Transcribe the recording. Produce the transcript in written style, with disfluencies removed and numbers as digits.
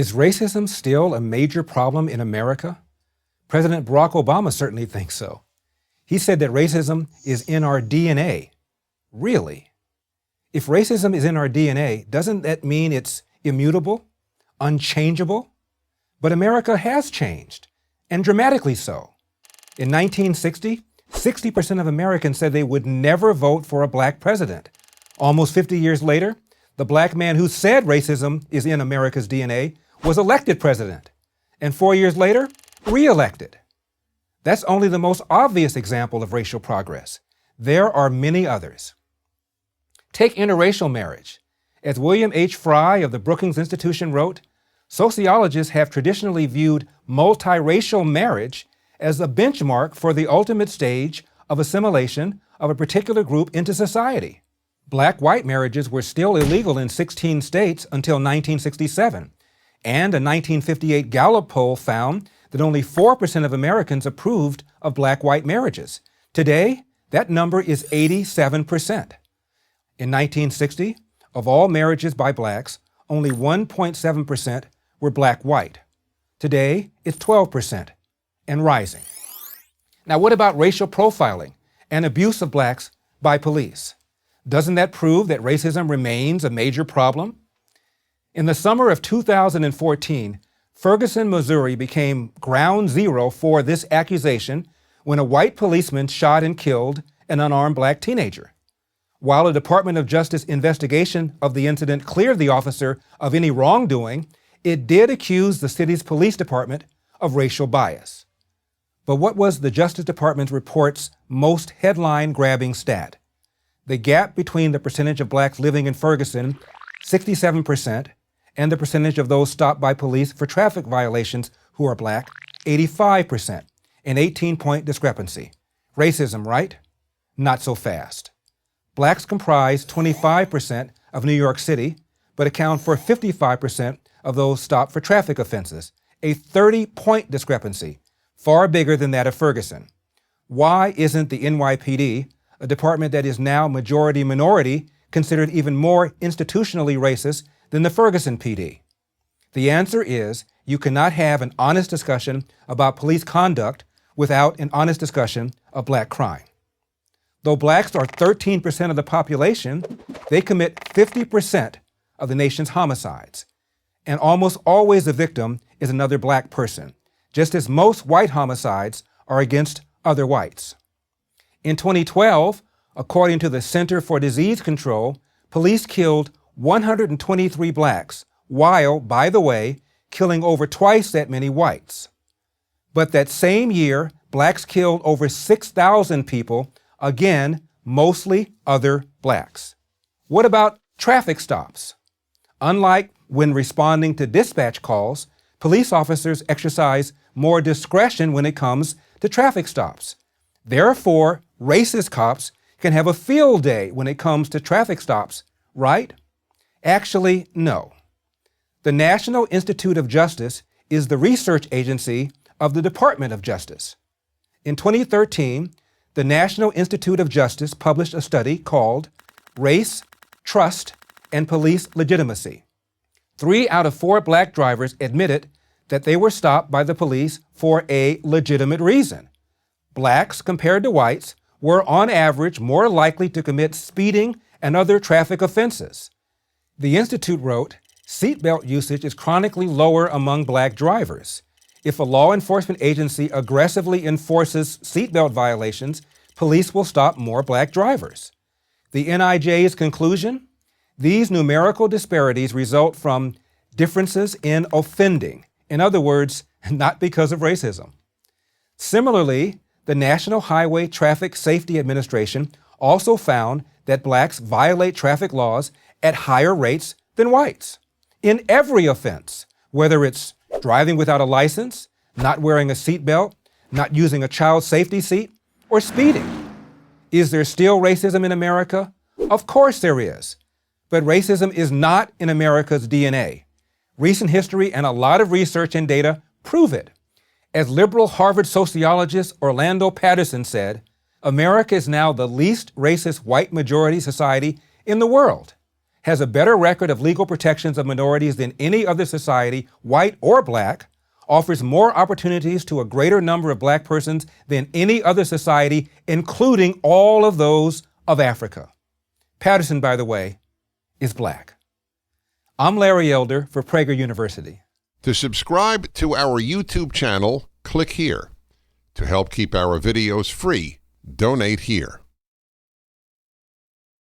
Is racism still a major problem in America? President Barack Obama certainly thinks so. He said that racism is in our DNA. Really? If racism is in our DNA, doesn't that mean it's immutable, unchangeable? But America has changed, and dramatically so. In 1960, 60% of Americans said they would never vote for a black president. Almost 50 years later, the black man who said racism is in America's DNA was elected president, and 4 years later, re-elected. That's only the most obvious example of racial progress. There are many others. Take interracial marriage. As William H. Fry of the Brookings Institution wrote, sociologists have traditionally viewed multiracial marriage as a benchmark for the ultimate stage of assimilation of a particular group into society. Black-white marriages were still illegal in 16 states until 1967, and a 1958 Gallup poll found that only 4% of Americans approved of black-white marriages. Today, that number is 87%. In 1960, of all marriages by blacks, only 1.7% were black-white. Today, it's 12% and rising. Now, what about racial profiling and abuse of blacks by police? Doesn't that prove that racism remains a major problem? In the summer of 2014, Ferguson, Missouri became ground zero for this accusation when a white policeman shot and killed an unarmed black teenager. While a Department of Justice investigation of the incident cleared the officer of any wrongdoing, it did accuse the city's police department of racial bias. But what was the Justice Department's report's most headline-grabbing stat? The gap between the percentage of blacks living in Ferguson, 67%, and the percentage of those stopped by police for traffic violations who are black, 85%, an 18-point discrepancy. Racism, right? Not so fast. Blacks comprise 25% of New York City, but account for 55% of those stopped for traffic offenses, a 30-point discrepancy, far bigger than that of Ferguson. Why isn't the NYPD, a department that is now majority-minority, considered even more institutionally racist than the Ferguson PD? The answer is you cannot have an honest discussion about police conduct without an honest discussion of black crime. Though blacks are 13% of the population, they commit 50% of the nation's homicides. And almost always the victim is another black person, just as most white homicides are against other whites. In 2012, according to the Center for Disease Control, police killed 123 blacks, while, by the way, killing over twice that many whites. But that same year, blacks killed over 6,000 people, again, mostly other blacks. What about traffic stops? Unlike when responding to dispatch calls, police officers exercise more discretion when it comes to traffic stops. Therefore, racist cops can have a field day when it comes to traffic stops, right? Actually, no. The National Institute of Justice is the research agency of the Department of Justice. In 2013, the National Institute of Justice published a study called Race, Trust, and Police Legitimacy. 3 out of 4 black drivers admitted that they were stopped by the police for a legitimate reason. Blacks, compared to whites, were on average more likely to commit speeding and other traffic offenses. The Institute wrote, seatbelt usage is chronically lower among black drivers. If a law enforcement agency aggressively enforces seatbelt violations, police will stop more black drivers. The NIJ's conclusion? These numerical disparities result from differences in offending. In other words, not because of racism. Similarly, the National Highway Traffic Safety Administration also found that blacks violate traffic laws at higher rates than whites in every offense, whether it's driving without a license, not wearing a seatbelt, not using a child safety seat, or speeding. Is there still racism in America? Of course there is. But racism is not in America's DNA. Recent history and a lot of research and data prove it. As liberal Harvard sociologist Orlando Patterson said, America is now the least racist white majority society in the world. has a better record of legal protections of minorities than any other society, white or black, offers more opportunities to a greater number of black persons than any other society, including all of those of Africa. Patterson, by the way, is black. I'm Larry Elder for Prager University. To subscribe to our YouTube channel, click here. To help keep our videos free, donate here.